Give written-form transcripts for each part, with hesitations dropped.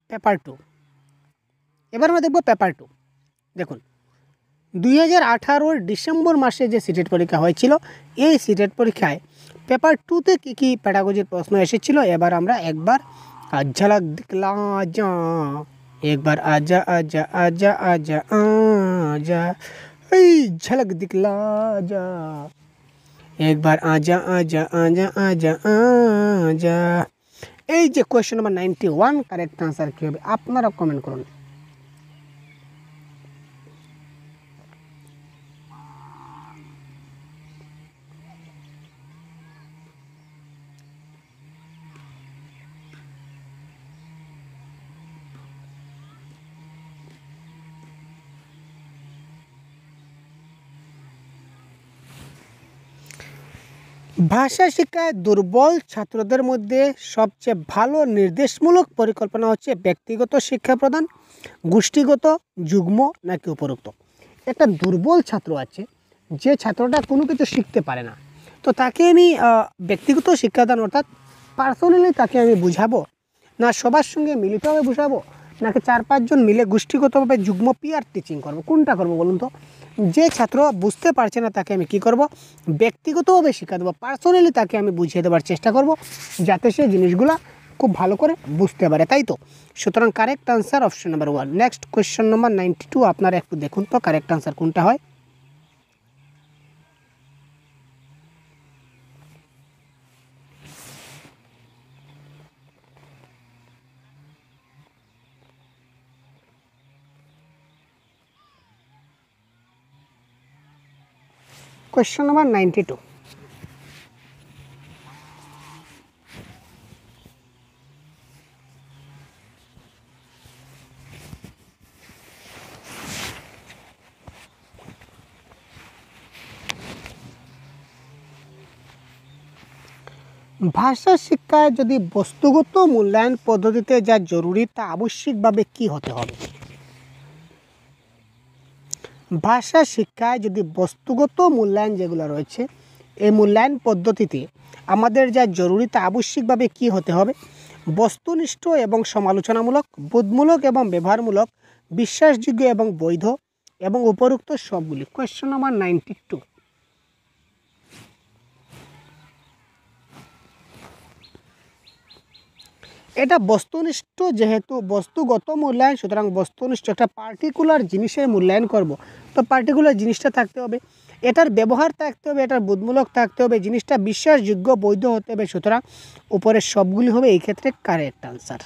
Paper 2। এবার আমরা দেখব পেপার 2। দেখুন 2018 ডিসেম্বর মাসে যে সিটেট পরীক্ষা হয়েছিল, এই সিটেট পরীক্ষায় পেপার 2তে কী কী প্যাডাগজির প্রশ্ন এসেছিল এবার আমরা একবার ঝলক দিখলা যা, একবার আজা আজা আজা আজা আজা, এই ঝলক দিখলা যা, একবার আজা আজা আজা আজা আজা। এই যে কোয়েশ্চেন নাম্বার 91 কারেক্ট আনসার কী হবে আপনারা কমেন্ট করুন। ভাষা শিক্ষায় দুর্বল ছাত্রদের মধ্যে সবচেয়ে ভালো নির্দেশমূলক পরিকল্পনা হচ্ছে ব্যক্তিগত শিক্ষা প্রদান, গোষ্ঠীগত, যুগ্ম নাকি উপরোক্ত। একটা দুর্বল ছাত্র আছে, যে ছাত্রটা কোনো কিছু শিখতে পারে না, তো তাকে আমি ব্যক্তিগত শিক্ষাদান অর্থাৎ পার্সোনালি তাকে আমি বুঝাবো, না সবার সঙ্গে মিলিতভাবে বুঝাবো, নাকি 4-5 জন মিলে গোষ্ঠীগতভাবে যুগ্ম পিয়ার টিচিং করব, কোনটা করব বলুন তো? যে ছাত্র বুঝতে পারছে না তাকে আমি কি করব, ব্যক্তিগতভাবে শিক্ষা দেবো, পার্সোনালি তাকে আমি বুঝিয়ে দেওয়ার চেষ্টা করব, যাতে সে জিনিসগুলো খুব ভালো করে বুঝতে পারে, তাই তো? সুতরাং correct answer option number 1। Next question number 92, আপনারা একটু দেখুন তো কারেক্ট আনসার কোনটা হয়। Question number 92। ভাষা শিক্ষায় যদি বস্তুগত মূল্যায়ন পদ্ধতিতে যা জরুরি তা আবশ্যিকভাবে কি হতে হবে? ভাষা শিক্ষায় যদি বস্তুগত মূল্যায়ন যেগুলো রয়েছে, এই মূল্যায়ন পদ্ধতিতে আমাদের যা জরুরি তা আবশ্যিকভাবে কি হতে হবে? বস্তুনিষ্ঠ এবং সমালোচনামূলক, বোধমূলক এবং ব্যবহারমূলক, বিশ্বাসযোগ্য এবং বৈধ, এবং উপরোক্ত সবগুলি। Question number 92। এটা বস্তুনিষ্ঠ, যেহেতু বস্তুগত মূল্যায়ন, সুতরাং বস্তুনিষ্ঠ একটা পার্টিকুলার জিনিসের মূল্যায়ন করব, তো পার্টিকুলার জিনিসটা থাকতে হবে, এটার ব্যবহার থাকতে হবে, এটার বোধমূলক থাকতে হবে, জিনিসটা বিশ্বাসযোগ্য বৈধ হতে হবে, সুতরাং উপরের সবগুলি হবে এই ক্ষেত্রে কারেক্ট আনসার।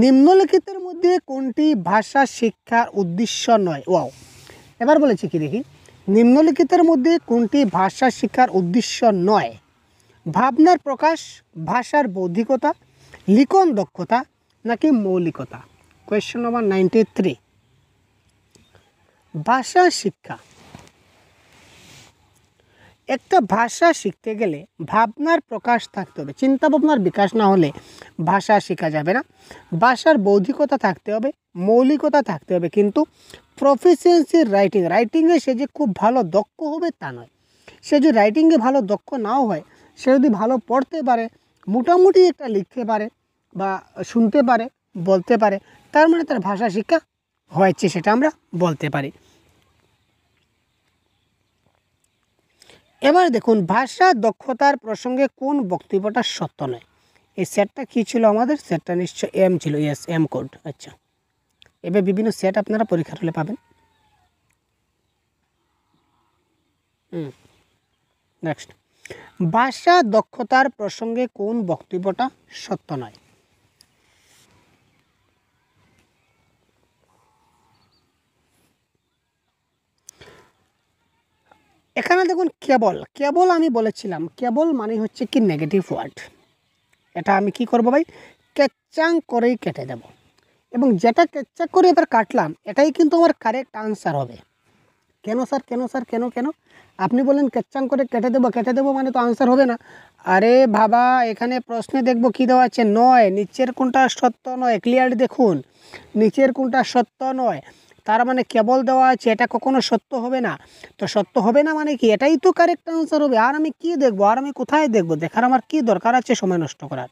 নিম্নলিখিতের মধ্যে কোনটি ভাষা শিক্ষার উদ্দেশ্য নয়? ওয়াও, এবার বলেছি কি দেখি, নিম্নলিখিতের মধ্যে কোনটি ভাষা শিক্ষার উদ্দেশ্য নয়? ভাবনার প্রকাশ, ভাষার বৌদ্ধিকতা, লিখন দক্ষতা নাকি মৌলিকতা। Question number 93। ভাষা শিক্ষা, একটা ভাষা শিখতে গেলে ভাবনার প্রকাশ থাকতে হবে, চিন্তা ভাবনার বিকাশ না হলে ভাষা শেখা যাবে না। ভাষার বৌদ্ধিকতা থাকতে হবে, মৌলিকতা থাকতে হবে, কিন্তু প্রফিসিয়েন্সি রাইটিংয়ে সে যে খুব ভালো দক্ষ হবে তা নয়। সে যদি রাইটিংয়ে ভালো দক্ষ নাও হয়, সে যদি ভালো পড়তে পারে, মোটামুটি একটা লিখতে পারে বা শুনতে পারে, বলতে পারে, তার মানে তার ভাষা শিক্ষা হয়েছে, সেটা আমরা বলতে পারি। এবার দেখুন, ভাষা দক্ষতার প্রসঙ্গে কোন বক্তব্যটা সত্য নয়? এই সেটটা কী ছিল আমাদের? সেটটা নিশ্চয় এম ছিল, ইয়েস এম কোড। আচ্ছা, এবার বিভিন্ন সেট আপনারা পরীক্ষার হলে পাবেন। নেক্সট, ভাষা দক্ষতার প্রসঙ্গে কোন বক্তব্যটা সত্য নয়? এখানে দেখুন, কেবল আমি বলেছিলাম, কেবল মানে হচ্ছে কি নেগেটিভ ওয়ার্ড। এটা আমি কি করব ভাই, কেচ্চাং করেই কেটে দেব, এবং যেটা কেচ্চা করে এবার কাটলাম এটাই কিন্তু আমার কারেক্ট আনসার হবে। কেন স্যার, কেন স্যার, কেন কেন? আপনি বলেন কেচ্চাং করে কেটে দেবো মানে তো আনসার হবে না। আরে বাবা, এখানে প্রশ্নে দেখব কি দেওয়া আছে, নয়, নিচের কোনটা সত্য নয়, ক্লিয়ারলি দেখুন, নিচের কোনটা সত্য নয়। তার মানে কেবল দেওয়া আছে, এটা কখনো সত্য হবে না। তো সত্য হবে না মানে কি, এটাই তো কারেক্ট আনসার হবে। আর আমি কি দেখবো, আর আমি কোথায় দেখবো, দেখার আমার কি দরকার আছে সময় নষ্ট করার।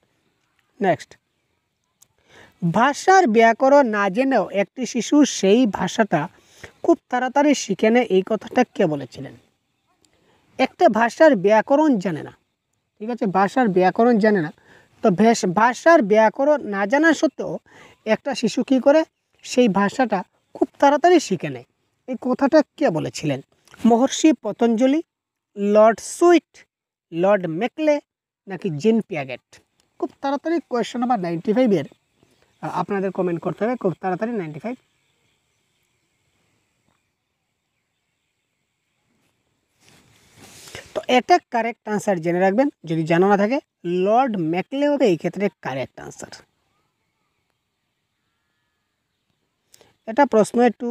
নেক্সট, ভাষার ব্যাকরণ না জেনেও একটি শিশু সেই ভাষাটা খুব তাড়াতাড়ি শিখে নেয়, এই কথাটা কে বলেছিলেন? একটা ভাষার ব্যাকরণ জানে না, ঠিক আছে, ভাষার ব্যাকরণ জানে না, তো ভাষার ব্যাকরণ না জানা সত্ত্বেও একটা শিশু কী করে সেই ভাষাটা খুব তাড়াতাড়ি শিখে নেয়, এই কথাটা কে বলেছিলেন? মহর্ষি পতঞ্জলি, লর্ড সুইট, লর্ড মেকলে, নাকি জিন পিয়াগেট? খুব তাড়াতাড়ি কোয়েশ্চেন নাম্বার 95-এর আপনাদের কমেন্ট করতে হবে খুব তাড়াতাড়ি। 95। তো এটা কারেক্ট আনসার জেনে রাখবেন, যদি জানা না থাকে লর্ড ম্যাকলে হবে এই ক্ষেত্রে কারেক্ট আনসার। এটা প্রশ্ন একটু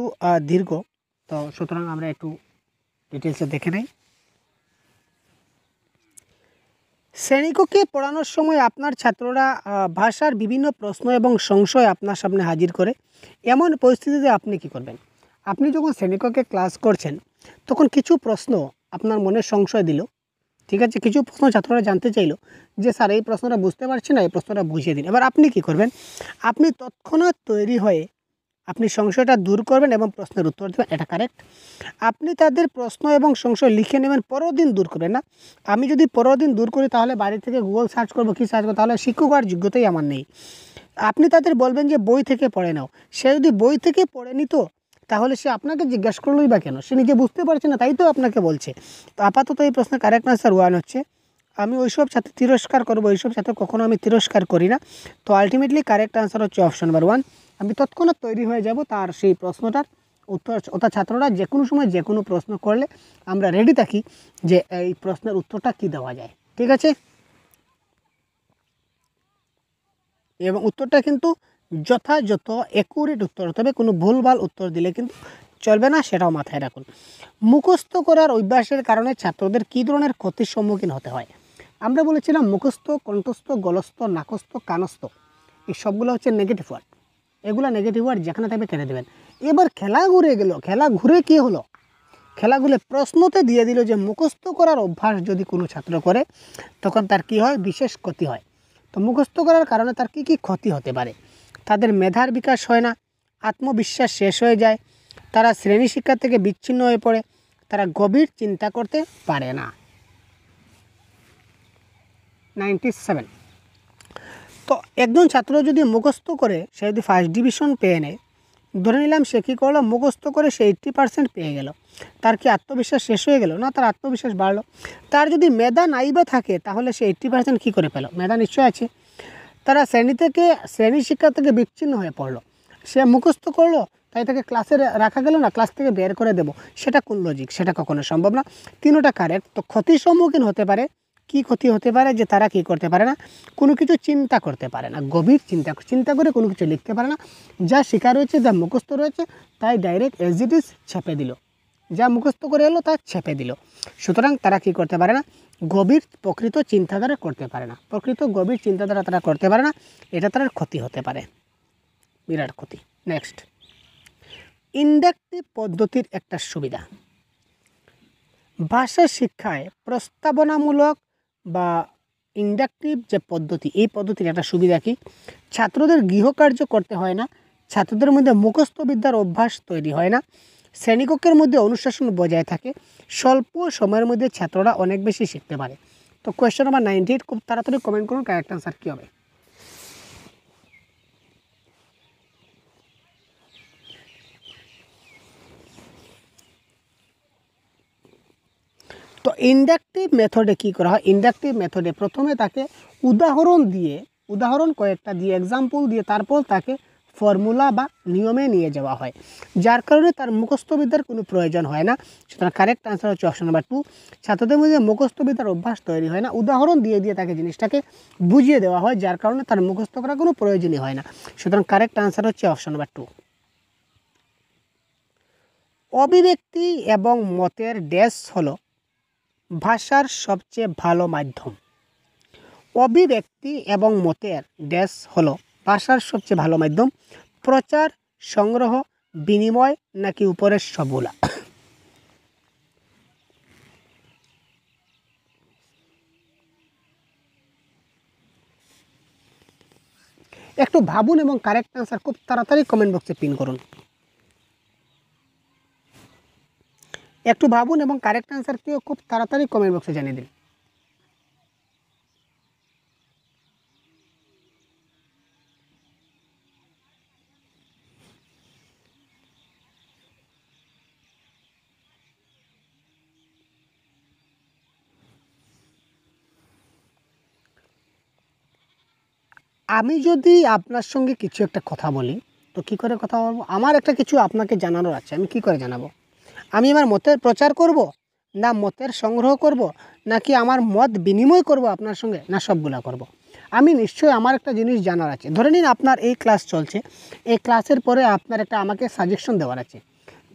দীর্ঘ, তো সুতরাং আমরা একটু ডিটেলসে দেখে নেই। শ্রেণীকক্ষে পড়ানোর সময় আপনার ছাত্ররা ভাষার বিভিন্ন প্রশ্ন এবং সংশয় আপনার সামনে হাজির করে, এমন পরিস্থিতিতে আপনি কি করবেন? আপনি যখন শ্রেণীকক্ষে ক্লাস করছেন তখন কিছু প্রশ্ন আপনার মনে সংশয় দিল, ঠিক আছে, কিছু প্রশ্ন ছাত্ররা জানতে চাইলো যে স্যার এই প্রশ্নটা বুঝতে পারছি না, এই প্রশ্নটা বুঝিয়ে দিন। এবার আপনি কি করবেন? আপনি তৎক্ষণাৎ তৈরি হয়ে আপনি সংশয়টা দূর করবেন এবং প্রশ্নের উত্তর দেবেন, এটা কারেক্ট। আপনি তাদের প্রশ্ন এবং সংশয় লিখে নেবেন, পরের দিন দূর করবেন না। আমি যদি পরের দিন দূর করি তাহলে বাড়ি থেকে গুগল সার্চ করবো, কী সার্চ করবো, তাহলে শিক্ষক হওয়ার যোগ্যতাই আমার নেই। আপনি তাদের বলবেন যে বই থেকে পড়ে নাও, সে যদি বই থেকে পড়ে নিত তাহলে সে আপনাকে জিজ্ঞেস করলোই বা কেন? সে নিজে বুঝতে পারছে না, তাই তো আপনাকে বলছে। তো আপাতত এই প্রশ্নের কারেক্ট আনসার 1 হচ্ছে। আমি ওইসব ছাত্র তিরস্কার করবো, ওইসব ছাত্র কখনো আমি তিরস্কার করি না। তো আলটিমেটলি কারেক্ট আনসার হচ্ছে অপশন নাম্বার 1। আমি তৎক্ষণাৎ তৈরি হয়ে যাব তার সেই প্রশ্নটার উত্তর, অর্থাৎ ছাত্ররা যে কোনো সময় যে কোনো প্রশ্ন করলে আমরা রেডি থাকি যে এই প্রশ্নের উত্তরটা কী দেওয়া যায়, ঠিক আছে। এবং উত্তরটা কিন্তু যথাযথ অ্যাকুরেট উত্তর হতে হবে, কোনো ভুলভাল উত্তর দিলে কিন্তু চলবে না, সেটাও মাথায় রাখুন। মুখস্থ করার অভ্যাসের কারণে ছাত্রদের কী ধরনের ক্ষতির সম্মুখীন হতে হয়? আমরা বলেছিলাম মুখস্থ, কণ্ঠস্থ, গলস্থ, নাকস্থ, কানস্থ, এই সবগুলো হচ্ছে নেগেটিভ ওয়ার্ড। এগুলো নেগেটিভ ওয়ার্ড যেখানে থাকবে কেটে দেবেন। এবার খেলা ঘুরে গেল, খেলা ঘুরে কী হলো? খেলাগুলো প্রশ্নতে দিয়ে দিল যে মুখস্থ করার অভ্যাস যদি কোনো ছাত্র করে তখন তার কি হয়? বিশেষ ক্ষতি হয়। তো মুখস্থ করার কারণে তার কি কি ক্ষতি হতে পারে? তাদের মেধার বিকাশ হয় না, আত্মবিশ্বাস শেষ হয়ে যায়, তারা শ্রেণী শিক্ষা থেকে বিচ্ছিন্ন হয়ে পড়ে, তারা গভীর চিন্তা করতে পারে না। 97। তো একজন ছাত্র যদি মুখস্থ করে সে যদি ফার্স্ট ডিভিশন পেয়ে নেয়, ধরে নিলাম সে কী করলো, মুখস্থ করে সে 80% পেয়ে গেল, তার কি আত্মবিশ্বাস শেষ হয়ে গেল? না, তার আত্মবিশ্বাস বাড়লো। তার যদি মেধা নাইবা থাকে তাহলে সে 80% কী করে পেল? মেধা নিশ্চয় আছে। তারা শ্রেণী শিক্ষা থেকে বিচ্ছিন্ন হয়ে পড়লো, সে মুখস্থ করলো তাই তাকে ক্লাসে রাখা গেল না, ক্লাস থেকে বের করে দেবো, সেটা কোন লজিক? সেটা কখনো সম্ভব না। তিনোটা কারেক্ট। তো ক্ষতির সম্মুখীন হতে পারে, কি ক্ষতি হতে পারে? যে তারা কি করতে পারে না, কোনো কিছু চিন্তা করতে পারে না, গভীর চিন্তা করে কোনো কিছু লিখতে পারে না। যা শেখা রয়েছে, যা মুখস্থ রয়েছে তাই ডাইরেক্ট এজ ইট ইজ ছেপে দিল, যা মুখস্থ করে এলো তা ছেপে দিল। সুতরাং তারা কি করতে পারে না? গভীর প্রকৃত চিন্তাধারা করতে পারে না, প্রকৃত গভীর চিন্তাধারা তারা করতে পারে না, এটা তার ক্ষতি হতে পারে, বিরাট ক্ষতি। নেক্সট, ইন্ডাকটিভ পদ্ধতির একটা সুবিধা। ভাষা শিক্ষায় প্রস্তাবনামূলক বা ইন্ডাকটিভ যে পদ্ধতি, এই পদ্ধতির একটা সুবিধা কি? ছাত্রদের গৃহকার্য করতে হয় না, ছাত্রদের মধ্যে মুখস্থ বিদ্যার অভ্যাস তৈরি হয় না, শ্রেণীকক্ষের মধ্যে অনুশাসন বজায় থাকে, স্বল্প সময়ের মধ্যে ছাত্ররা অনেক বেশি শিখতে পারে। তো কোয়েশ্চেন নাম্বার 98, খুব তাড়াতাড়ি কমেন্ট করুন কারেক্ট আনসার কী হবে। তো ইন্ডাকটিভ মেথডে কী করা হয়? ইন্ডাকটিভ মেথডে প্রথমে তাকে উদাহরণ কয়েকটা দিয়ে, এক্সাম্পল দিয়ে তারপর তাকে ফর্মুলা বা নিয়মে নিয়ে যাওয়া হয়, যার কারণে তার মুখস্থবিদ্যার কোনো প্রয়োজন হয় না। সুতরাং কারেক্ট আনসার হচ্ছে অপশন নাম্বার 2। ছাত্রদের মধ্যে মুখস্থবিদ্যার অভ্যাস তৈরি হয় না, উদাহরণ দিয়ে দিয়ে তাকে জিনিসটাকে বুঝিয়ে দেওয়া হয়, যার কারণে তার মুখস্থ করার কোনো প্রয়োজনই হয় না। সুতরাং কারেক্ট আনসার হচ্ছে অপশন নাম্বার 2। অভিব্যক্তি এবং মতের ড্যাশ হলো ভাষার সবচেয়ে ভালো মাধ্যম। অভিব্যক্তি এবং মতের ড্যাশ হলো ভাষার সবচেয়ে ভালো মাধ্যম। প্রচার, সংগ্রহ, বিনিময় নাকি উপরের সবগুলা? একটু ভাবুন এবং কারেক্ট আনসার খুব তাড়াতাড়ি কমেন্ট বক্সে পিন করুন। একটু ভাবুন এবং কারেক্ট আনসারটিও খুব তাড়াতাড়ি কমেন্ট বক্সে জানিয়ে দিন। আমি যদি আপনার সঙ্গে কিছু একটা কথা বলি, তো কী করে কথা বলবো? আমার একটা কিছু আপনাকে জানানোর আছে, আমি কী করে জানাবো? আমি আমার মতের প্রচার করব, না মতের সংগ্রহ করব, নাকি আমার মত বিনিময় করব আপনার সঙ্গে, না সবগুলা করব? আমি নিশ্চয়ই আমার একটা জিনিস জানার আছে। ধরে নিন আপনার এই ক্লাস চলছে, এই ক্লাসের পরে আপনার একটা আমাকে সাজেশন দেওয়ার আছে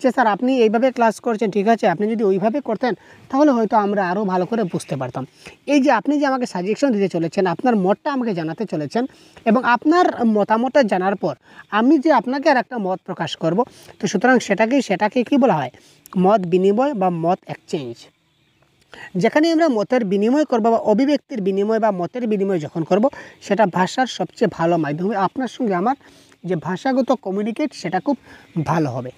যে স্যার আপনি এইভাবে ক্লাস করছেন, ঠিক আছে, আপনি যদি ওইভাবে করতেন তাহলে হয়তো আমরা আরও ভালো করে বুঝতে পারতাম। এই যে আপনি যে আমাকে সাজেশন দিতে চলেছেন, আপনার মতটা আমাকে জানাতে চলেছেন, এবং আপনার মতামতটা জানার পর আমি যে আপনাকে আর একটা মত প্রকাশ করব, তো সুতরাং সেটাকে কী বলা হয়? মত বিনিময় বা মত এক্সচেঞ্জ। যেখানে আমরা মতের বিনিময় করব বা অভিব্যক্তির বিনিময় বা মতের বিনিময় যখন করব, সেটা ভাষার সবচেয়ে ভালো মাধ্যম। আপনার সঙ্গে আমার যে ভাষাগত কমিউনিকেট, সেটা খুব ভালো হবে।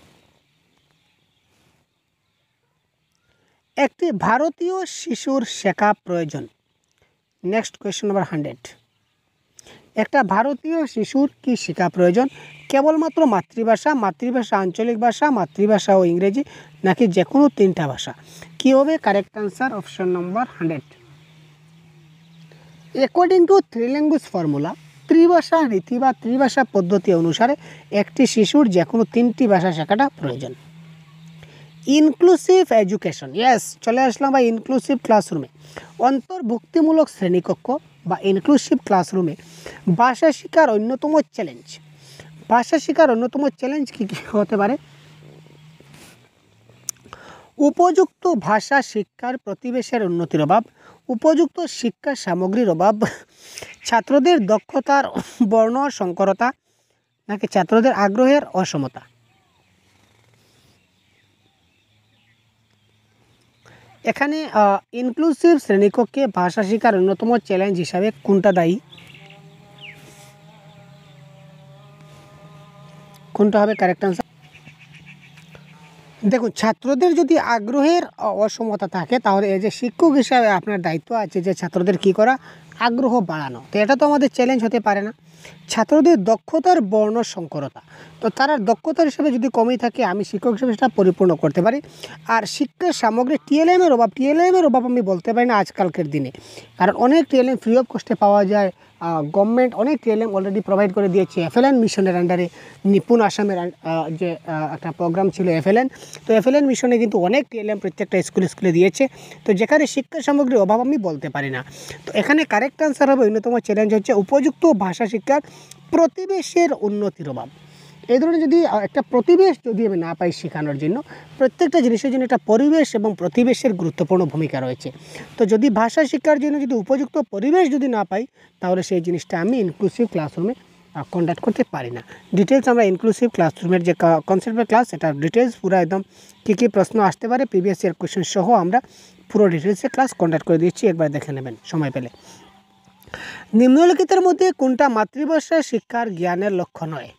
একটি ভারতীয় শিশুর শেখা প্রয়োজন। Next question number 100। একটা ভারতীয় শিশুর কি শেখা প্রয়োজন? কেবলমাত্র মাতৃভাষা, আঞ্চলিক ভাষা, মাতৃভাষা ও ইংরেজি, নাকি যে কোনো 3টা ভাষা? কী হবে correct answer? Option number 100। According to three language formula, ত্রিভাষা নীতি বা ত্রিভাষা পদ্ধতি অনুসারে একটি শিশুর যে কোনো 3টি ভাষা শেখাটা প্রয়োজন। ইনক্লুসিভ এডুকেশন, ইয়েস, চলে আসলাম বা ইনক্লুসিভ ক্লাসরুমে। অন্তর্ভুক্তিমূলক শ্রেণীকক্ষ বা ইনক্লুসিভ ক্লাসরুমে ভাষা শেখার অন্যতম চ্যালেঞ্জ কী কী হতে পারে? উপযুক্ত ভাষা শিক্ষার পরিবেশের উন্নতির অভাব, উপযুক্ত শিক্ষা সামগ্রীর অভাব, ছাত্রদের দক্ষতার বর্ণ সংকরতা, নাকি ছাত্রদের আগ্রহের অসমতা? এখানে ইনক্লুসিভ শ্রেণীকক্ষে ভাষা শেখার অন্যতম চ্যালেঞ্জ হিসাবে কোনটা দায়ী? কোনটা হবে কারেক্ট আনসার? দেখুন, ছাত্রদের যদি আগ্রহের অসমতা থাকে, তাহলে এই যে শিক্ষক হিসাবে আপনার দায়িত্ব আছে যে ছাত্রদের কী করা? আগ্রহ বাড়ানো। তো এটা তো আমাদের চ্যালেঞ্জ হতে পারে না। ছাত্রদের দক্ষতার বর্ণ সংকরতা, তো তারা দক্ষতার হিসেবে যদি কমই থাকে, আমি শিক্ষক হিসেবে সেটা পরিপূর্ণ করতে পারি। আর শিক্ষার সামগ্রী টিএলএমের অভাব আমি বলতে পারি না আজকালকের দিনে, কারণ অনেক টিএলএম ফ্রি অফ কস্টে পাওয়া যায়। গভর্নমেন্ট অনেক টিএলএম অলরেডি প্রোভাইড করে দিয়েছে। এফএলএন মিশনের আন্ডারে নিপুণ আসামের যে একটা প্রোগ্রাম ছিল এফএলএন, তো এফএলএন মিশনে কিন্তু অনেক টিএলএম প্রত্যেকটা স্কুলে দিয়েছে। তো যেখানে শিক্ষা সামগ্রীর অভাব আমি বলতে পারি না। তো এখানে কারেক্ট আনসার হবে, অন্যতম চ্যালেঞ্জ হচ্ছে উপযুক্ত ভাষা শিক্ষার পরিবেশের উন্নতির অভাব। এই ধরনের যদি একটা পরিবেশ যদি আমি না পাই শেখানোর জন্য, প্রত্যেকটা জিনিসের জন্য একটা পরিবেশ এবং প্রতিবেশের গুরুত্বপূর্ণ ভূমিকা রয়েছে। তো যদি ভাষা শিক্ষার জন্য যদি উপযুক্ত পরিবেশ যদি না পাই, তাহলে সেই জিনিসটা আমি ইনক্লুসিভ ক্লাসরুমে কন্ডাক্ট করতে পারি না। ডিটেলস আমরা ইনক্লুসিভ ক্লাসরুমের যে কনসেপ্টের ক্লাস, এটা ডিটেলস পুরো একদম কী কী প্রশ্ন আসতে পারে প্রিভিয়াস ইয়ার কোয়েশ্চেন সহ আমরা পুরো ডিটেলসে ক্লাস কন্ডাক্ট করে দিচ্ছি, একবার দেখে নেবেন সময় পেলে। নিম্নলিখিতের মধ্যে কোনটা মাতৃভাষা শিক্ষার জ্ঞানের লক্ষ্য নয়?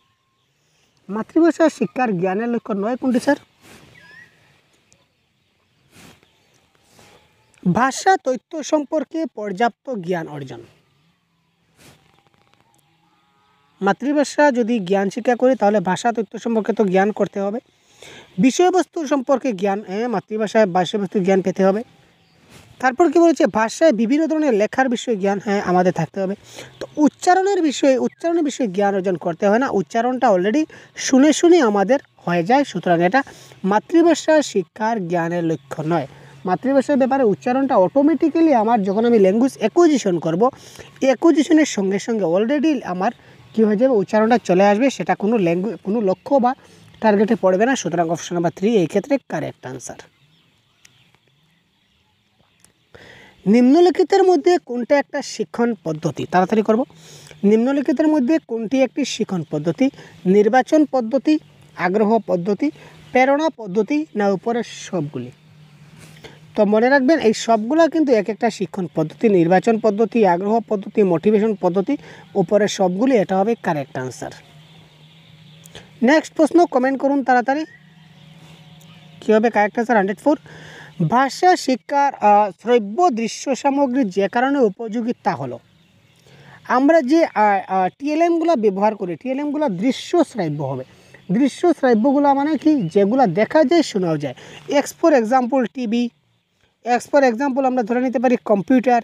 মাতৃভাষা শিক্ষার জ্ঞানের লক্ষ্য নয় কোনটি স্যার? ভাষা তথ্য সম্পর্কে পর্যাপ্ত জ্ঞান অর্জন। মাতৃভাষা যদি জ্ঞান শিক্ষা করি, তাহলে ভাষা তথ্য সম্পর্কে তো জ্ঞান করতে হবে। বিষয়বস্তু সম্পর্কে জ্ঞান, মাতৃভাষায় বিষয়বস্তুর জ্ঞান পেতে হবে। তারপর কি বলেছে? ভাষায় বিভিন্ন ধরনের লেখার বিষয়ে জ্ঞান আমাদের থাকতে হবে। তো উচ্চারণের বিষয়ে জ্ঞান অর্জন করতে হয় না, উচ্চারণটা অলরেডি শুনে আমাদের হয়ে যায়। সুতরাং এটা মাতৃভাষা শিক্ষার জ্ঞানের লক্ষ্য নয়। মাতৃভাষার ব্যাপারে উচ্চারণটা অটোমেটিক্যালি আমার যখন আমি ল্যাঙ্গুয়েজ অ্যাকুইজিশন করব, অ্যাকুইজিশনের সঙ্গে অলরেডি আমার কী হয়ে যাবে? উচ্চারণটা চলে আসবে। সেটা কোনো লক্ষ্য বা টার্গেটে পড়বে না। সুতরাং অপশন নাম্বার 3 এই ক্ষেত্রে কারেক্ট আনসার। নিম্নলিখিতের মধ্যে কোনটা একটা শিক্ষণ পদ্ধতি? তাড়াতাড়ি করব। নিম্নলিখিতের মধ্যে কোনটি একটি শিক্ষণ পদ্ধতি? নির্বাচন পদ্ধতি, আগ্রহ পদ্ধতি, প্রেরণা পদ্ধতি, না উপরের সবগুলি? তো মনে রাখবেন এই সবগুলো কিন্তু এক একটা শিক্ষণ পদ্ধতি, নির্বাচন পদ্ধতি, আগ্রহ পদ্ধতি, মোটিভেশন পদ্ধতি, উপরের সবগুলি, এটা হবে কারেক্ট আনসার। নেক্সট প্রশ্ন কমেন্ট করুন তাড়াতাড়ি, কী হবে কারেক্ট আনসার? 104। ভাষা শিক্ষার শ্রব্য দৃশ্য সামগ্রী যে কারণে উপযোগী তা হলো, আমরা যে টিএলএমগুলো ব্যবহার করি, টিএলএমগুলো দৃশ্য শ্রাব্য হবে। দৃশ্য শ্রাব্যগুলো মানে কি? যেগুলো দেখা যায় শোনাও যায়। For example TV, for example আমরা ধরে নিতে পারি কম্পিউটার,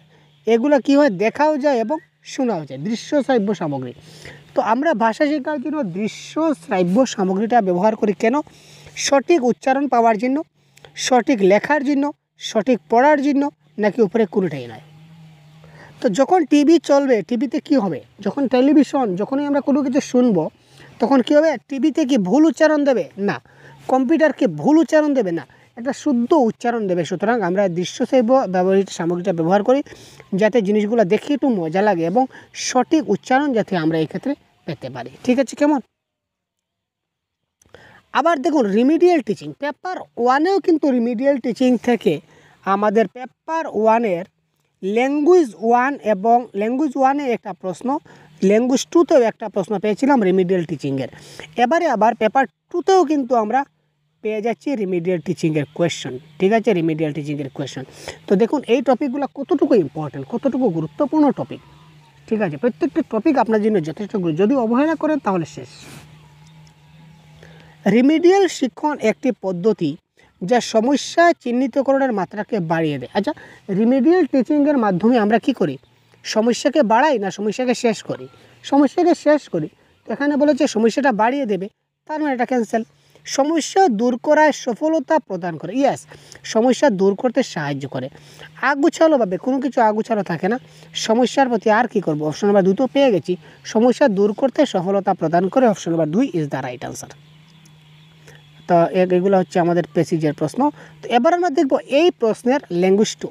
এগুলো কি হয়? দেখাও যায় এবং শোনাও যায়, দৃশ্য শ্রাব্য সামগ্রী। তো আমরা ভাষা শেখার জন্য দৃশ্য শ্রাব্য সামগ্রীটা ব্যবহার করি কেন? সঠিক উচ্চারণ পাওয়ার জন্য, সঠিক লেখার জন্য, সঠিক পড়ার জন্য, নাকি উপরে কোনোটাই নয়? তো যখন টিভি চলবে, টিভিতে কি হবে? যখন টেলিভিশন, যখনই আমরা কোনো কিছু শুনবো, তখন কী হবে? টিভিতে কি ভুল উচ্চারণ দেবে? না। কম্পিউটার কি ভুল উচ্চারণ দেবে? না, একটা শুদ্ধ উচ্চারণ দেবে। সুতরাং আমরা দৃশ্যশ্রাব্য ব্যবহৃত সামগ্রীটা ব্যবহার করি যাতে জিনিসগুলো দেখে একটু মজা লাগে এবং সঠিক উচ্চারণ যাতে আমরা এই ক্ষেত্রে পেতে পারি। ঠিক আছে, কেমন? আবার দেখুন রিমিডিয়াল টিচিং, পেপার 1-এও কিন্তু রিমিডিয়াল টিচিং থেকে আমাদের পেপার 1-এর ল্যাঙ্গুয়েজ 1 এবং ল্যাঙ্গুয়েজ 1-এ একটা প্রশ্ন, ল্যাঙ্গুয়েজ 2-তেও একটা প্রশ্ন পেয়েছিলাম রিমিডিয়াল টিচিংয়ের। এবারে আবার পেপার 2-তেও কিন্তু আমরা পেয়ে যাচ্ছি রিমিডিয়াল টিচিংয়ের কোয়েশ্চন। ঠিক আছে, রিমিডিয়াল টিচিংয়ের কোয়েশ্চন। তো দেখুন এই টপিকগুলো কতটুকু ইম্পর্টেন্ট, কতটুকু গুরুত্বপূর্ণ টপিক। ঠিক আছে, প্রত্যেকটি টপিক আপনার জন্য যথেষ্ট যদি অবহেলা করেন তাহলে শেষ। রিমিডিয়াল শিক্ষণ একটি পদ্ধতি যা সমস্যা চিহ্নিতকরণের মাত্রাকে বাড়িয়ে দেয়। আচ্ছা, রিমিডিয়াল টিচিংয়ের মাধ্যমে আমরা কি করি? সমস্যাকে বাড়াই না সমস্যাকে শেষ করি? সমস্যাকে শেষ করি। তো এখানে বলেছে সমস্যাটা বাড়িয়ে দেবে, তার মানে এটা ক্যান্সেল। সমস্যা দূর করায় সফলতা প্রদান করে, ইয়েস, সমস্যা দূর করতে সাহায্য করে। আগুছালোভাবে কোনো কিছু আগুছালো থাকে না, সমস্যার প্রতি আর কি করবো? অপশন নাম্বার 2 তো পেয়ে গেছি, সমস্যা দূর করতে সফলতা প্রদান করে। Option number 2 is the right answer. তো এগুলো হচ্ছে আমাদের প্যাসেজের প্রশ্ন। তো এবার আমরা দেখব এই প্রশ্নের ল্যাঙ্গুয়েজ 2।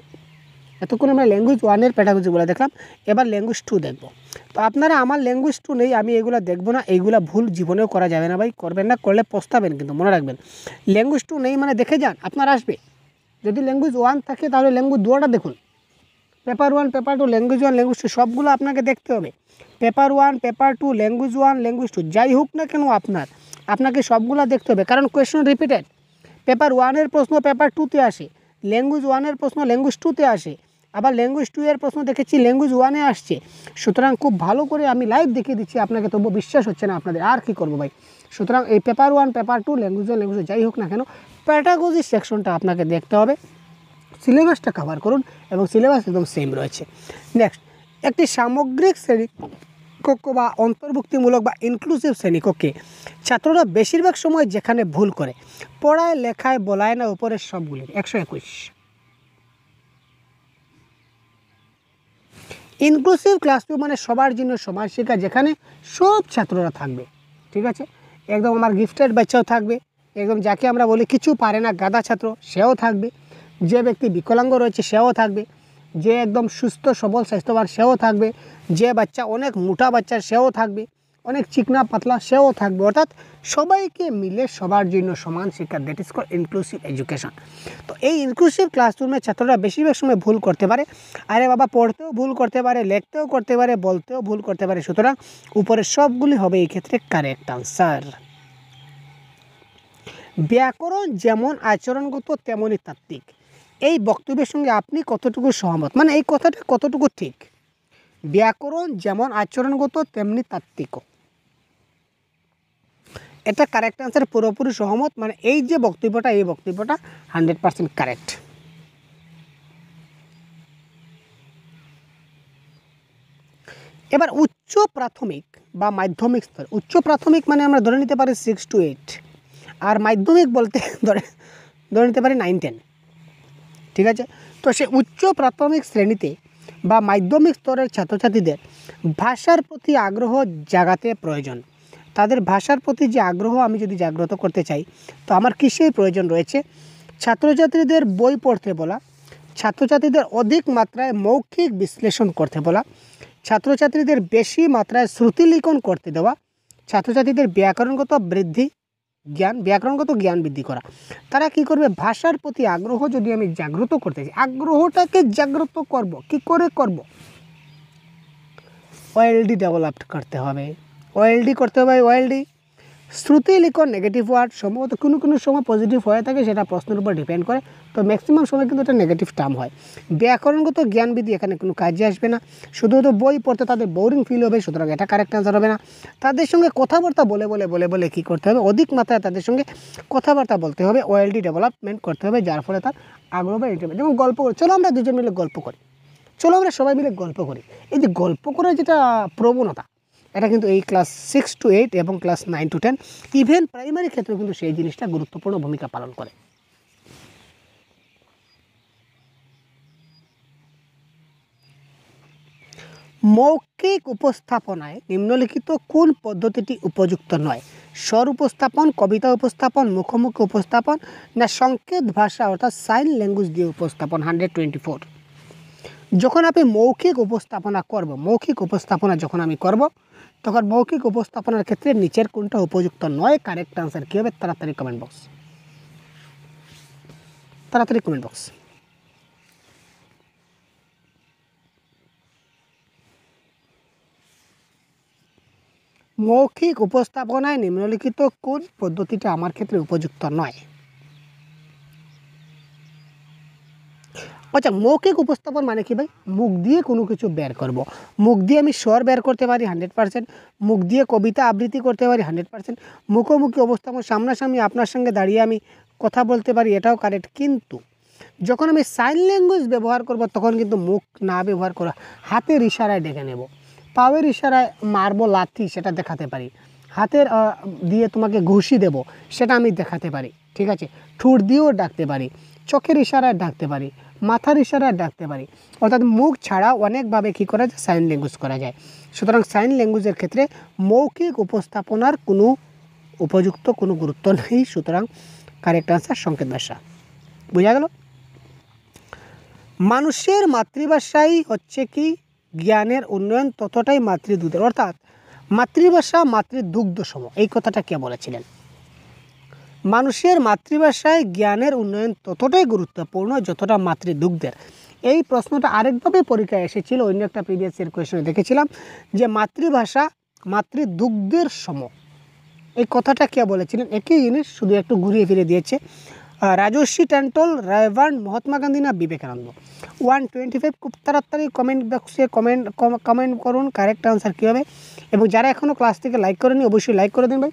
এতক্ষণ আমরা ল্যাঙ্গুয়েজ 1-এর প্যাটাগজিগুলো দেখলাম, এবার ল্যাঙ্গুয়েজ 2 দেখব। তো আপনারা আমার ল্যাঙ্গুয়েজ 2 নেই, আমি এগুলো দেখব না, এইগুলো ভুল জীবনেও করা যাবে না ভাই, করবেন না, করলে পস্তাবেন কিন্তু মনে রাখবেন। ল্যাঙ্গুয়েজ 2 নেই মানে দেখে যান, আপনার আসবে। যদি ল্যাঙ্গুয়েজ 1 থাকে তাহলে ল্যাঙ্গুয়েজ 2টা দেখুন, পেপার 1, পেপার 2, ল্যাঙ্গুয়েজ 1, ল্যাঙ্গুয়েজ 2 সবগুলো আপনাকে দেখতে হবে। পেপার 1, পেপার 2, ল্যাঙ্গুয়েজ 1, ল্যাঙ্গুয়েজ 2 যাই হোক না কেন আপনাকে সবগুলো দেখতে হবে, কারণ কোয়েশ্চন রিপিটেড। পেপার 1-এর প্রশ্ন পেপার 2-তে আসে, ল্যাঙ্গুয়েজ 1-এর প্রশ্ন ল্যাঙ্গুয়েজ 2-তে আসে, আবার ল্যাঙ্গুয়েজ 2-এর প্রশ্ন দেখেছি ল্যাঙ্গুয়েজ 1-এ আসছে। সুতরাং খুব ভালো করে আমি লাইভ দেখিয়ে দিচ্ছি আপনাকে, তবু বিশ্বাস হচ্ছে না আপনাদের, আর কি করবো ভাই। সুতরাং এই পেপার 1, পেপার 2, ল্যাঙ্গুয়েজ 1, ল্যাঙ্গুয়েজ 2 যাই হোক না কেন প্যাটাগজি সেকশনটা আপনাকে দেখতে হবে। সিলেবাসটা কভার করুন এবং সিলেবাস একদম সেম রয়েছে। নেক্সট, একটি সামগ্রিক শ্রেণীকক্ষ বা অন্তর্ভুক্তিমূলক বা ইনক্লুসিভ শ্রেণীকক্ষে ছাত্ররা বেশিরভাগ সময় যেখানে ভুল করে, পড়ায়, লেখায়, বলায় না উপরের সবগুলি। 121। ইনক্লুসিভ ক্লাসরুম মানে সবার জন্য সমান শিক্ষা, যেখানে সব ছাত্ররা থাকবে। ঠিক আছে, একদম আমার গিফটেড বাচ্চাও থাকবে, একদম যাকে আমরা বলি কিছু পারে না গাধা ছাত্র সেও থাকবে, যে ব্যক্তি বিকলাঙ্গ রয়েছে সেও থাকবে, যে একদম সুস্থ সবল স্বাস্থ্যবান সেও থাকবে, যে বাচ্চা অনেক মোটা বাচ্চা সেও থাকবে, অনেক চিকনা পাতলা সেও থাকবে। অর্থাৎ সবাইকে মিলে সবার জন্য সমান শিক্ষা, that is called inclusive education. তো এই ইনক্লুসিভ ক্লাসরুমে ছাত্ররা বেশিরভাগ সময় ভুল করতে পারে। আরে বাবা, পড়তেও ভুল করতে পারে, লিখতেও করতে পারে, বলতেও ভুল করতে পারে। সুতরাং উপরের সবগুলি হবে এই ক্ষেত্রে কারেক্ট আনসার। ব্যাকরণ যেমন আচরণগত তেমনই তাত্ত্বিক, এই বক্তব্যের সঙ্গে আপনি কতটুকু সহমত? মানে এই কথাটা কতটুকু ঠিক? ব্যাকরণ যেমন আচরণগত তেমনি তাত্ত্বিক, এটা কারেক্ট আনসার, পুরোপুরি সহমত। মানে এই যে বক্তব্যটা, এই বক্তব্যটা 100% কারেক্ট। এবার উচ্চ প্রাথমিক বা মাধ্যমিক স্তর, উচ্চ প্রাথমিক মানে আমরা ধরে নিতে পারি 6 to 8, আর মাধ্যমিক বলতে ধরে নিতে পারি 9, 10। ঠিক আছে, তো সে উচ্চ প্রাথমিক শ্রেণীতে বা মাধ্যমিক স্তরের ছাত্রছাত্রীদের ভাষার প্রতি আগ্রহ জাগাতে প্রয়োজন। তাদের ভাষার প্রতি যে আগ্রহ আমি যদি জাগ্রত করতে চাই, তো আমার কিসের প্রয়োজন রয়েছে? ছাত্রছাত্রীদের বই পড়তে বলা, ছাত্রছাত্রীদের অধিক মাত্রায় মৌখিক বিশ্লেষণ করতে বলা, ছাত্রছাত্রীদের বেশি মাত্রায় শ্রুতিলিখন করতে দেওয়া, ছাত্রছাত্রীদের ব্যাকরণগত বৃদ্ধি জ্ঞান, ব্যাকরণগত জ্ঞান বৃদ্ধি করা। তারা কি করবে, ভাষার প্রতি আগ্রহ যদি আমি জাগ্রত করতে চাই, আগ্রহটাকে জাগ্রত করব, কি করে করব, ওএলডি ডেভেলপ করতে হবে। ওএলডি করতে হবে, ওএলডি। শ্রুতি লিখন নেগেটিভ ওয়ার্ড সম্ভবত কোনো সময় পজিটিভ হয়ে থাকে, সেটা প্রশ্নের উপর ডিপেন্ড করে, তো ম্যাক্সিমাম সময় কিন্তু এটা নেগেটিভ টার্ম হয়। ব্যাকরণগত জ্ঞানবিধি এখানে কোনো কাজে আসবে না, শুধু বই পড়তে তাদের বোরিং ফিল হবে, সুতরাং এটা কারেক্ট অ্যান্সার হবে না। তাদের সঙ্গে কথাবার্তা বলে কী করতে হবে, অধিক মাত্রায় তাদের সঙ্গে কথাবার্তা বলতে হবে, ওএলডি ডেভেলপমেন্ট করতে হবে, যার ফলে তার আগ্রহ বা ইন্টারেস্ট। যেমন গল্প করি, চলো আমরা দুজন মিলে গল্প করি, চলো আমরা সবাই মিলে গল্প করি। এই যে গল্প করার যেটা প্রবণতা, এটা কিন্তু এই ক্লাস 6 to 8 এবং ক্লাস 9 to 10 ইভেন প্রাইমারি ক্ষেত্রেও কিন্তু সেই জিনিসটা গুরুত্বপূর্ণ ভূমিকা পালন করে। মৌখিক উপস্থাপনায় নিম্নলিখিত কোন পদ্ধতিটি উপযুক্ত নয়? স্বর উপস্থাপন, কবিতা উপস্থাপন, মুখোমুখি উপস্থাপন, না সংকেত ভাষা অর্থাৎ সাইন ল্যাঙ্গুয়েজ দিয়ে উপস্থাপন? 124। যখন আপনি মৌখিক উপস্থাপনা যখন আমি করব, তখন মৌখিক উপস্থাপনার ক্ষেত্রে নিচের কোনটা উপযুক্ত নয়? কারেক্ট আনসার কী হবে? তাড়াতাড়ি কমেন্ট বক্স। মৌখিক উপস্থাপনায় নিম্নলিখিত কোন পদ্ধতিটা আমার ক্ষেত্রে উপযুক্ত নয়? আচ্ছা, মৌখিক উপস্থাপন মানে কি ভাই? মুখ দিয়ে কোনো কিছু বের করব, মুখ দিয়ে আমি স্বর বের করতে পারি 100%, মুখ দিয়ে কবিতা আবৃত্তি করতে পারি 100%, মুখোমুখি অবস্থাপন সামনাসামনি আপনার সঙ্গে দাঁড়িয়ে আমি কথা বলতে পারি, এটাও কারেক্ট। কিন্তু যখন আমি সাইন ল্যাঙ্গুয়েজ ব্যবহার করব, তখন কিন্তু মুখ না ব্যবহার করা, হাতের ইশারায় ডেকে নেব, পায়ের ইশারায় মারবো লাথি, সেটা দেখাতে পারি, হাতের দিয়ে তোমাকে ঘুষি দেব, সেটা আমি দেখাতে পারি, ঠিক আছে? ঠোঁট দিয়েও ডাকতে পারি, চোখের ইশারায় ডাকতে পারি, মাথার ইশারায় ডাকতে পারি, অর্থাৎ মুখ ছাড়া অনেকভাবে কী করা যায়, সাইন ল্যাঙ্গুয়েজ করা যায়। সুতরাং সাইন ল্যাঙ্গুয়েজের ক্ষেত্রে মৌখিক উপস্থাপনার কোনো উপযুক্ত কোনো গুরুত্ব নেই, সুতরাং কারেক্ট আনসার সংকেত ভাষা। বোঝা গেল? মানুষের মাতৃভাষাই হচ্ছে কি জ্ঞানের উন্নয়ন ততটাই মাতৃদুগ্ধের, অর্থাৎ মাতৃভাষা মাতৃদুগ্ধ সম, এই কথাটা কে বলেছিলেন? মানুষের মাতৃভাষায় জ্ঞানের উন্নয়ন ততটাই গুরুত্বপূর্ণ যতটা মাতৃদুগ্ধের। এই প্রশ্নটা আরেকভাবে পরীক্ষায় এসেছিল, অন্য একটা প্রিভিয়াস ইয়ার কোয়েশনে দেখেছিলাম যে মাতৃভাষা মাতৃদুগ্ধের সম, এই কথাটা কে বলেছিলেন? একই জিনিস, শুধু একটু ঘুরিয়ে ফিরে দিয়েছে। রাজর্ষি ট্যান্টল, রায়বার্ন, মহাত্মা গান্ধী না বিবেকানন্দ? 125 খুব তাড়াতাড়ি কমেন্ট বক্সে কমেন্ট করুন কারেক্ট আনসার কী হবে। এবং যারা এখনও ক্লাস থেকে লাইক করেনি অবশ্যই লাইক করে দিন ভাই।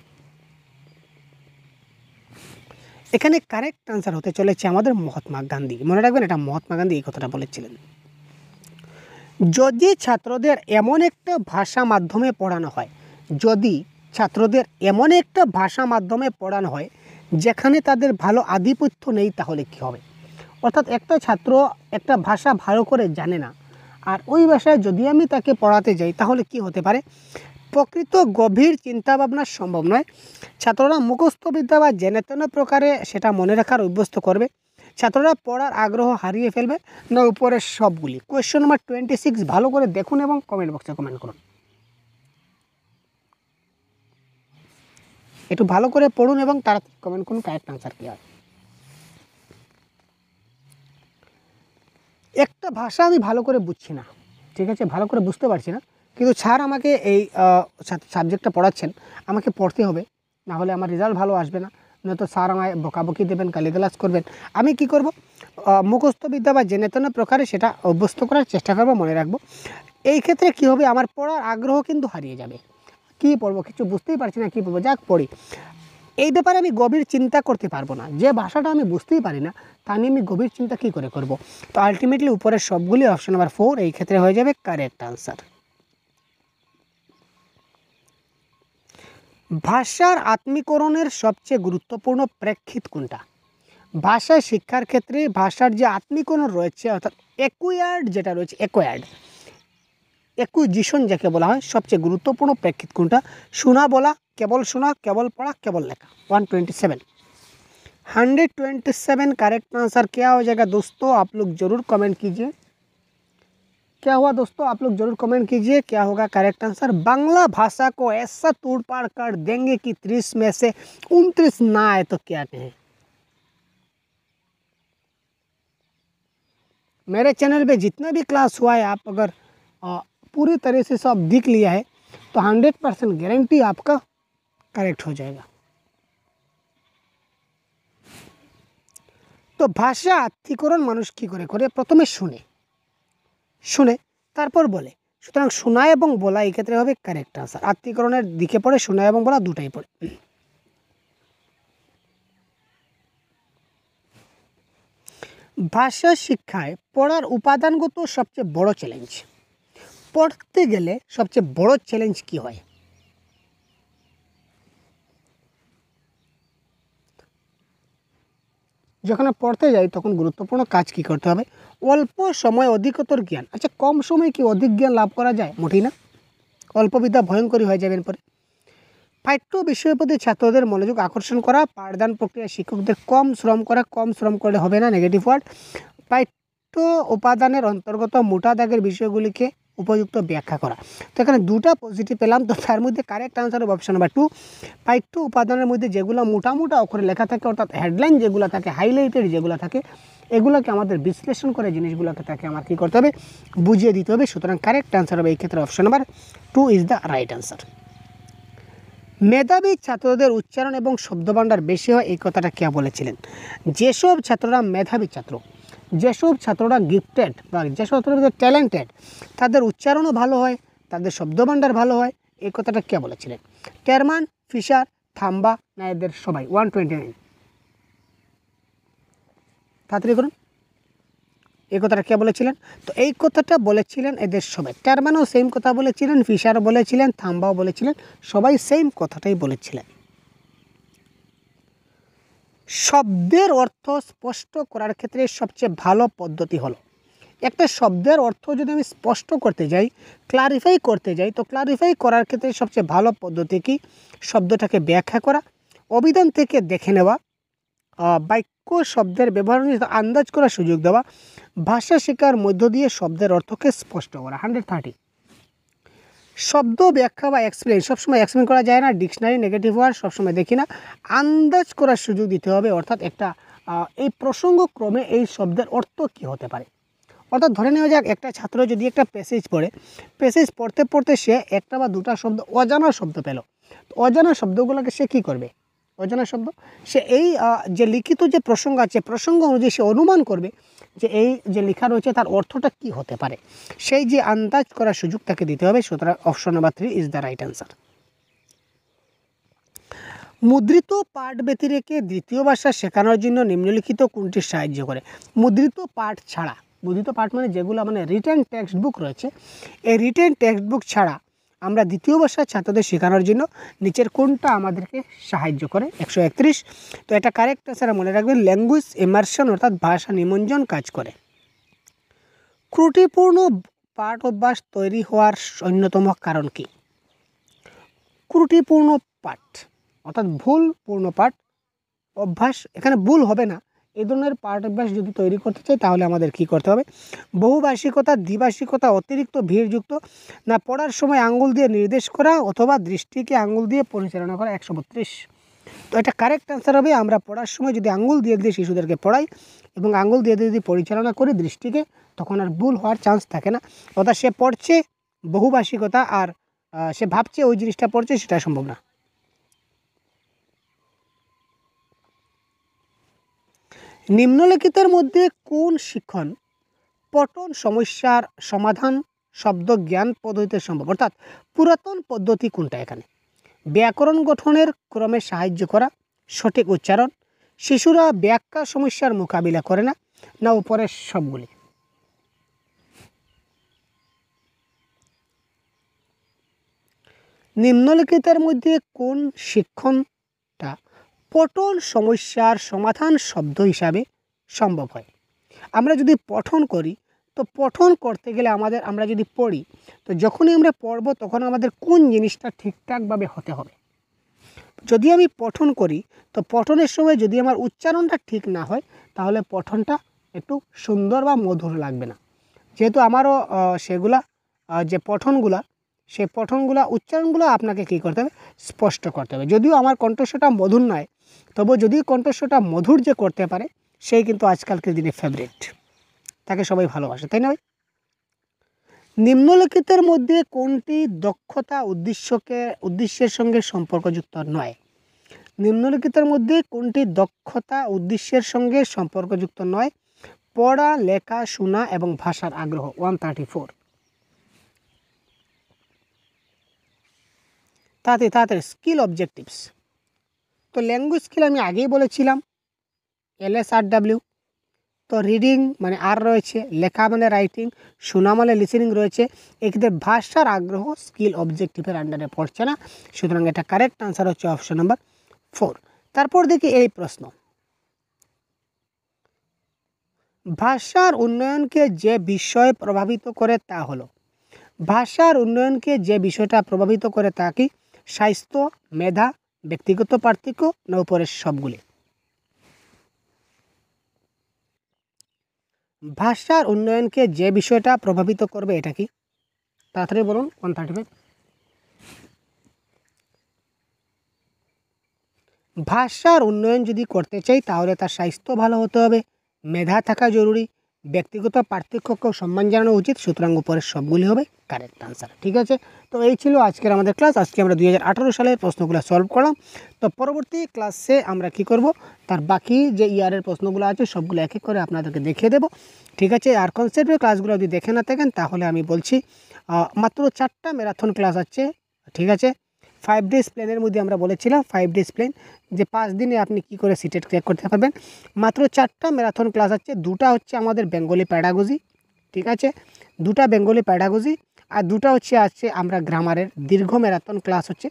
এখানে কারেক্ট আনসার হতে চলেছে আমাদের মহাত্মা গান্ধী। মনে রাখবেন, এটা মহাত্মা গান্ধী এই কথাটা বলেছিলেন। যদি ছাত্রদের এমন একটা ভাষা মাধ্যমে পড়ানো হয়, যদি ছাত্রদের এমন একটা ভাষা মাধ্যমে পড়ানো হয় যেখানে তাদের ভালো আধিপত্য নেই, তাহলে কী হবে? অর্থাৎ একটা ছাত্র একটা ভাষা ভালো করে জানে না, আর ওই ভাষায় যদি আমি তাকে পড়াতে যাই, তাহলে কি হতে পারে? প্রকৃত গভীর চিন্তাভাবনা সম্ভব নয়। ছাত্ররা মুখস্থ বিদ্যা বা জেনে তেন প্রকারে সেটা মনে রাখার অভ্যস্ত করবে, ছাত্ররা পড়ার আগ্রহ হারিয়ে ফেলবে, না উপরের সবগুলি? কোয়েশ্চন নাম্বার 26 ভালো করে দেখুন এবং কমেন্ট বক্সে কমেন্ট করুন। একটু ভালো করে পড়ুন এবং তাড়াতাড়ি কমেন্ট করুন কারেক্ট আনসার কী হয়। একটা ভাষা আমি ভালো করে বুঝছি না, ঠিক আছে, ভালো করে বুঝতে পারছি না, কিন্তু স্যার আমাকে এই সাবজেক্টটা পড়াচ্ছেন, আমাকে পড়তে হবে, না হলে আমার রেজাল্ট ভালো আসবে না, নয়তো স্যার আমায় বকাবকি দেবেন, গালিগালাজ করবেন। আমি কি করব? মুখস্থ বিদ্যা বা জেনে তেন প্রকারে সেটা অভ্যস্ত করার চেষ্টা করব, মনে রাখবো। এই ক্ষেত্রে কি হবে? আমার পড়ার আগ্রহ কিন্তু হারিয়ে যাবে। কী পড়বো, কিছু বুঝতেই পারছি না, কী পড়বো, যাক পড়ি। এই ব্যাপারে আমি গভীর চিন্তা করতে পারবো না, যে ভাষাটা আমি বুঝতেই পারি না তা নিয়ে আমি গভীর চিন্তা কী করে করব? তো আলটিমেটলি উপরের সবগুলি অপশন নাম্বার 4 এই ক্ষেত্রে হয়ে যাবে কারেক্ট আনসার। ভাষার আত্মীকরণের সবচেয়ে গুরুত্বপূর্ণ প্রেক্ষিত কোনটা? ভাষায় শিক্ষার ক্ষেত্রে ভাষার যে আত্মীকরণ রয়েছে, অর্থাৎ অ্যাকুয়ার্ড যেটা রয়েছে, অ্যাকুইজিশন যাকে বলা হয়, সবচেয়ে গুরুত্বপূর্ণ প্রেক্ষিত কোনটা? শোনা, বলা, কেবল শোনা, কেবল পढ़ा, केवल लिखा। 127 करेक्ट आंसर क्या हो जाएगा दोस्तों? आप लोग ज़रूर कमेंट कीजिए। क्या हुआ दोस्तों, आप लोग जरूर कमेंट कीजिए क्या होगा करेक्ट आंसर। बांग्ला भाषा को ऐसा तोड़ पाड़ कर देंगे कि 30 में से 29 ना आए तो क्या कहें। मेरे चैनल पे जितना भी क्लास हुआ है, आप अगर पूरी तरह से सब देख लिया है तो 100% गारंटी आपका करेक्ट हो जाएगा। तो भाषा আত্মীকরণ মানুষ কি করে করে, প্রথমে শুনে তারপর বলে, সুতরাং শোনা এবং বলা এই ক্ষেত্রে হবে কারেক্ট আনসার। আত্মীকরণের দিকে পড়ে শোনা এবং বলা দুটাই পড়ে। ভাষা শিক্ষায় পড়ার উপাদানগত সবচেয়ে বড় চ্যালেঞ্জ, পড়তে গেলে সবচেয়ে বড় চ্যালেঞ্জ কি হয়? যখন পড়তে যাই তখন গুরুত্বপূর্ণ কাজ কি করতে হবে? অল্প সময় অধিকতর জ্ঞান। আচ্ছা, কম সময়ে কি অধিক জ্ঞান লাভ করা যায়? মোটেই না, অল্প বিদ্যা ভয়ঙ্করী হয়ে যাবেন পরে। পাঠ্য বিষয়ের প্রতি ছাত্রদের মনোযোগ আকর্ষণ করা, পাঠদান প্রক্রিয়া শিক্ষকদের কম শ্রম করা। কম শ্রম করলে হবে না, নেগেটিভ ওয়ার্ড। পাঠ্য উপাদানের অন্তর্গত মোটা দাগের বিষয়গুলিকে উপযুক্ত ব্যাখ্যা করা। তো এখানে দুটা পজিটিভ পেলাম, তো তার মধ্যে কারেক্ট আনসার হবে অপশন নাম্বার 2। পাঠ্য উপাদানের মধ্যে যেগুলো মোটা মোটা অক্ষরে লেখা থাকে, অর্থাৎ হেডলাইন যেগুলো থাকে, হাইলাইটেড যেগুলো থাকে, এগুলোকে আমাদের বিশ্লেষণ করে জিনিসগুলোকে তাকে আমার কী করতে হবে? বুঝিয়ে দিতে হবে। সুতরাং কারেক্ট আনসার হবে এই ক্ষেত্রে option number 2 is the right answer. মেধাবী ছাত্রদের উচ্চারণ এবং শব্দভাণ্ডার বেশি হয়, এই কথাটা কে বলেছিলেন? যেসব ছাত্ররা মেধাবী ছাত্র, যেসব ছাত্ররা গিফটেড বা যেসব ছাত্ররা ট্যালেন্টেড, তাদের উচ্চারণও ভালো হয়, তাদের শব্দভাণ্ডার ভালো হয়, এই কথাটা কে বলেছিলেন? টেরমান, ফিশার, থাম্বা না এদের সবাই? 129 তাড়াতাড়ি করুন। এই কথাটা কে বলেছিলেন? তো এই কথাটা বলেছিলেন এদের সবাই। টেরমানও সেম কথা বলেছিলেন, ফিশারও বলেছিলেন, থাম্বাও বলেছিলেন, সবাই সেম কথাটাই বলেছিলেন। শব্দের অর্থ স্পষ্ট করার ক্ষেত্রে সবচেয়ে ভালো পদ্ধতি হলো, একটা শব্দের অর্থ যদি আমি স্পষ্ট করতে যাই, ক্লারিফাই করতে যাই, তো ক্লারিফাই করার ক্ষেত্রে সবচেয়ে ভালো পদ্ধতি কি? শব্দটাকে ব্যাখ্যা করা, অভিধান থেকে দেখে নেওয়া, বাক্য শব্দের ব্যবহার নিয়ে আন্দাজ করার সুযোগ দেওয়া, ভাষা শেখার মধ্য দিয়ে শব্দের অর্থকে স্পষ্ট করা। 130। শব্দ ব্যাখ্যা বা এক্সপ্লেন, সবসময় এক্সপ্লেন করা যায় না, ডিকশনারি নেগেটিভ ওয়ার্ড সবসময় দেখি না, আন্দাজ করার সুযোগ দিতে হবে। অর্থাৎ একটা এই প্রসঙ্গক্রমে এই শব্দের অর্থ কী হতে পারে। অর্থাৎ ধরে নেওয়া যাক একটা ছাত্র যদি একটা প্যাসেজ পড়ে, প্যাসেজ পড়তে পড়তে সে একটা বা দুটা শব্দ অজানা শব্দ পেল, তো অজানা শব্দগুলোকে সে কী করবে? অজানা শব্দ সে এই যে লিখিত যে প্রসঙ্গ আছে, প্রসঙ্গ অনুযায়ী সে অনুমান করবে যে এই যে লেখা রয়েছে তার অর্থটা কি হতে পারে, সেই যে আন্দাজ করার সুযোগ তাকে দিতে হবে। সুতরাং option number 3 is the right answer. মুদ্রিত পাঠ ব্যতি রেখে দ্বিতীয় ভাষা শেখানোর জন্য নিম্নলিখিত কোনটি সাহায্য করে? মুদ্রিত পাঠ ছাড়া, মুদ্রিত পাঠ মানে যেগুলো মানে রিটেন টেক্সট বুক রয়েছে, এই রিটেন টেক্সট বুক ছাড়া আমরা দ্বিতীয় ভাষা ছাত্রদের শেখানোর জন্য নিচের কোনটা আমাদেরকে সাহায্য করে? 131। তো এটা কারেক্ট আনসার মনে রাখবেন, ল্যাঙ্গুয়েজ ইমার্শন অর্থাৎ ভাষা নিমজ্জন কাজ করে। ত্রুটিপূর্ণ পাঠ অভ্যাস তৈরি হওয়ার অন্যতম কারণ কি? ত্রুটিপূর্ণ পাঠ অর্থাৎ ভুলপূর্ণ পাঠ অভ্যাস, এখানে ভুল হবে না, এই ধরনের পাঠ অভ্যাস যদি তৈরি করতে চাই তাহলে আমাদের কি করতে হবে? বহুভাষিকতা, দ্বিভাষিকতা, অতিরিক্ত ভিড়যুক্ত, না পড়ার সময় আঙ্গুল দিয়ে নির্দেশ করা, অথবা দৃষ্টিকে আঙ্গুল দিয়ে পরিচালনা করা। 132। তো এটা কারেক্ট আনসার হবে, আমরা পড়ার সময় যদি আঙ্গুল দিয়ে দিয়ে শিশুদেরকে পড়াই এবং আঙ্গুল দিয়ে দিয়ে যদি পরিচালনা করি দৃষ্টিকে, তখন আর ভুল হওয়ার চান্স থাকে না। অর্থাৎ সে পড়ছে বহুভাষিকতা আর সে ভাবছে ওই জিনিসটা পড়ছে, সেটা সম্ভব না। নিম্নলিখিতের মধ্যে কোন শিক্ষণ পঠন সমস্যার সমাধান শব্দ জ্ঞান পদ্ধতিতে সম্ভব? অর্থাৎ পুরাতন পদ্ধতি কোনটা? এখানে ব্যাকরণ গঠনের ক্রমে সাহায্য করা, সঠিক উচ্চারণ, শিশুরা ব্যাখ্যা সমস্যার মোকাবিলা করে না, না উপরের সবগুলি? নিম্নলিখিতের মধ্যে কোন শিক্ষণটা পঠন সমস্যার সমাধান শব্দ হিসাবে সম্ভব হয়? আমরা যদি পঠন করি, তো পঠন করতে গেলে আমরা যদি পড়ি, তো যখনই আমরা পড়ব তখন আমাদের কোন জিনিসটা ঠিকঠাকভাবে হতে হবে। যদি আমি পঠন করি, তো পঠনের সময় যদি আমার উচ্চারণটা ঠিক না হয়, তাহলে পঠনটা একটু সুন্দর বা মধুর লাগবে না। যেহেতু আমারও সেগুলা যে পঠনগুলা সেই পঠনগুলা উচ্চারণগুলো আপনাকে কী করতে হবে, স্পষ্ট করতে হবে। যদিও আমার কণ্ঠস্বরটা মধুর নয়, তবু যদি কণ্ঠস্বরটা মধুর যে করতে পারে সেই কিন্তু আজকালকার দিনে ফেভারিট, তাকে সবাই ভালোবাসে, তাই না ভাই? নিম্নলিখিতের মধ্যে কোনটি দক্ষতা উদ্দেশ্যের সঙ্গে সম্পর্কযুক্ত নয়? নিম্নলিখিতের মধ্যে কোনটি দক্ষতা উদ্দেশ্যের সঙ্গে সম্পর্কযুক্ত নয়? পড়া, লেখা, শোনা এবং ভাষার আগ্রহ। 134। তাড়াতাড়ি স্কিল অবজেক্টিভস। তো ল্যাঙ্গুয়েজ স্কিল আমি আগেই বলেছিলাম, LSRW। তো রিডিং মানে আর রয়েছে, লেখা মানে রাইটিং, শোনা মানে লিসেনিং রয়েছে। এক্ষেত্রে ভাষার আগ্রহ স্কিল অবজেক্টিভের আন্ডারে পড়ছে না, সুতরাং এটা কারেক্ট আনসার হচ্ছে অপশন নাম্বার 4। তারপর দেখি এই প্রশ্ন, ভাষার উন্নয়নকে যে বিষয় প্রভাবিত করে তা হলো। ভাষার উন্নয়নকে যে বিষয়টা প্রভাবিত করে তা কি? স্বাস্থ্য, মেধা, ব্যক্তিগত পার্থক্য না উপরের সবগুলি? ভাষার উন্নয়নকে যে বিষয়টা প্রভাবিত করবে এটা কি? তাড়াতাড়ি বলুন। 135। ভাষার উন্নয়ন যদি করতে চাই তাহলে তার স্বাস্থ্য ভালো হতে হবে, মেধা থাকা জরুরি, ব্যক্তিগত পার্থক্যকেও সম্মান জানানো উচিত, সুতরাং উপরের সবগুলি হবে কারেক্ট আনসার। ঠিক আছে, তো এই ছিল আজকের আমাদের ক্লাস। আজকে আমরা 2018 সালের প্রশ্নগুলো সলভ করলাম। তো পরবর্তী ক্লাসে আমরা কি করব, তার বাকি যে ইয়ারের প্রশ্নগুলো আছে সবগুলো এক এক করে আপনাদেরকে দেখিয়ে দেবো। ঠিক আছে, আর কনসেপ্টের ক্লাসগুলো যদি দেখে না থাকেন তাহলে আমি বলছি মাত্র 4টা ম্যারাথন ক্লাস আছে। ঠিক আছে, 5 ডেজ প্ল্যানের মধ্যে আমরা বলেছিলাম 5 ডেজ প্ল্যান, যে 5 দিনে আপনি কি করে সিটেট ক্লিয়ার করতে পারবেন। মাত্র 4টা ম্যারাথন ক্লাস আছে। 2টা হচ্ছে আমাদের বেঙ্গলি প্যাডাগজি, ঠিক আছে, 2টা বেঙ্গলি প্যাডাগজি, আর 2টা আছে আমরা গ্রামারের দীর্ঘ ম্যারাথন ক্লাস হচ্ছে।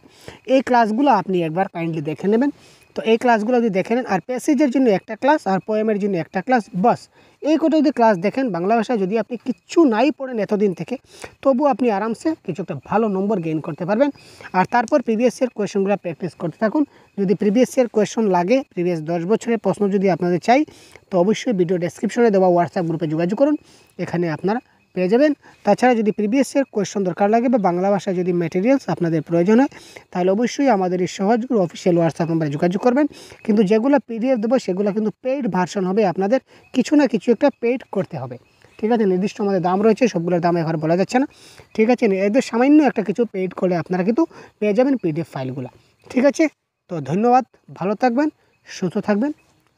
এই ক্লাসগুলো আপনি একবার কাইন্ডলি দেখে নেবেন। তো এই ক্লাসগুলো যদি দেখে নেন, আর প্যাসেজের জন্য একটা ক্লাস আর পোয়েমের জন্য একটা ক্লাস, বাস এই কটা যদি ক্লাস দেখেন, বাংলা ভাষায় যদি আপনি কিচ্ছু নাই পড়েন এতদিন থেকে, তবু আপনি আরামসে কিছু একটা ভালো নম্বর গেইন করতে পারবেন। আর তারপর প্রিভিয়াস ইয়ার কোয়েশনগুলো প্র্যাকটিস করতে থাকুন। যদি প্রিভিয়াস ইয়ার কোয়েশন লাগে, প্রিভিয়াস 10 বছরের প্রশ্ন যদি আপনাদের চাই, তো অবশ্যই ভিডিও ডেসক্রিপশনে দেওয়া হোয়াটসঅ্যাপ গ্রুপে যোগাযোগ করুন, এখানে আপনারা পেয়ে যাবেন। তাছাড়া যদি প্রিভিয়াস ইয়ার কোয়েশন দরকার লাগে বা বাংলা ভাষায় যদি ম্যাটেরিয়ালস আপনাদের প্রয়োজন হয়, তাহলে অবশ্যই আমাদের এই সহজ গ্রুপ অফিসিয়াল হোয়াটসঅ্যাপ নম্বরে যোগাযোগ করবেন। কিন্তু যেগুলো পিডিএফ দেবো সেগুলো কিন্তু পেইড ভার্সন হবে, আপনাদের কিছু না কিছু একটা পেইড করতে হবে। ঠিক আছে, নির্দিষ্ট আমাদের দাম রয়েছে, সবগুলোর দাম এখন বলা যাচ্ছে না। ঠিক আছে, এদের সামান্য একটা কিছু পেইড করলে আপনারা কিন্তু পেয়ে যাবেন পিডিএফ ফাইলগুলো। ঠিক আছে, তো ধন্যবাদ, ভালো থাকবেন, সুস্থ থাকবেন,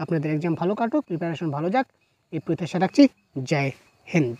আপনাদের এক্সাম ভালো কাটুক, প্রিপারেশন ভালো যাক, এই প্রত্যাশা রাখছি। জয় হিন্দ।